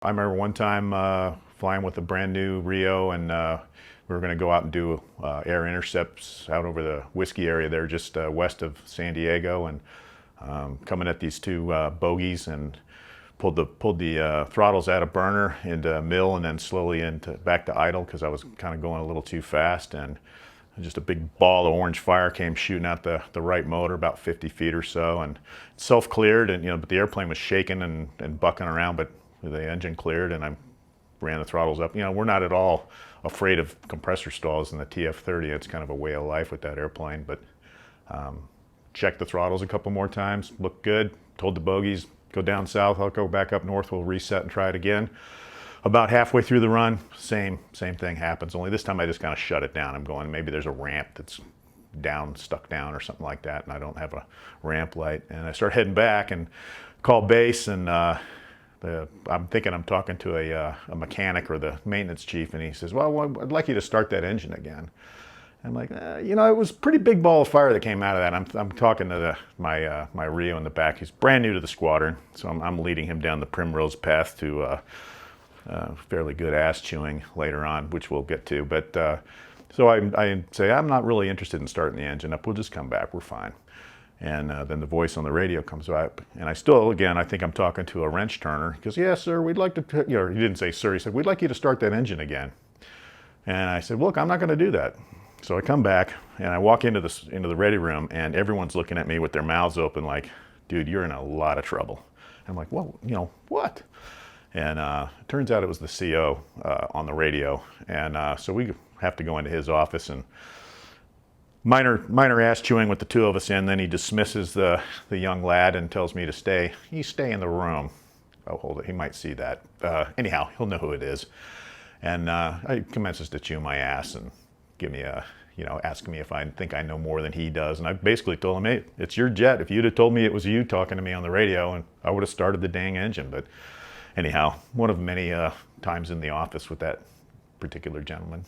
I remember one time flying with a brand new Rio, and we were going to go out and do air intercepts out over the Whiskey area there, just west of San Diego, and coming at these two bogies, and pulled the throttles out of burner into mill, and then slowly into back to idle because I was kind of going a little too fast, and just a big ball of orange fire came shooting out the right motor about 50 feet or so, and self-cleared, and but the airplane was shaking and bucking around, but the engine cleared, and I ran the throttles up. We're not at all afraid of compressor stalls in the TF-30. It's kind of a way of life with that airplane, but checked the throttles a couple more times, looked good, told the bogies, go down south, I'll go back up north, we'll reset and try it again. About halfway through the run, same thing happens, only this time I just kind of shut it down. I'm going, maybe there's a ramp that's stuck down or something like that, and I don't have a ramp light. And I start heading back and call base, and I'm thinking I'm talking to a mechanic or the maintenance chief, and he says, well, I'd like you to start that engine again. I'm like, it was a pretty big ball of fire that came out of that. I'm talking to my Rio in the back. He's brand new to the squadron, so I'm leading him down the primrose path to fairly good ass chewing later on, which we'll get to. But so I say, I'm not really interested in starting the engine up. We'll just come back. We're fine. And then the voice on the radio comes up, and I think I'm talking to a wrench turner. He goes, yeah, sir, we'd like to, he didn't say sir, he said, we'd like you to start that engine again. And I said, look, I'm not going to do that. So I come back, and I walk into the ready room, and everyone's looking at me with their mouths open like, dude, you're in a lot of trouble. And I'm like, well, what? And it turns out it was the CO on the radio. And so we have to go into his office, and minor ass chewing with the two of us in. Then he dismisses the young lad and tells me to stay. You stay in the room. Oh, hold it. He might see that. Anyhow, he'll know who it is. And he commences to chew my ass and give me asking me if I think I know more than he does. And I basically told him, hey, it's your jet. If you'd have told me it was you talking to me on the radio, and I would have started the dang engine. But anyhow, one of many times in the office with that particular gentleman.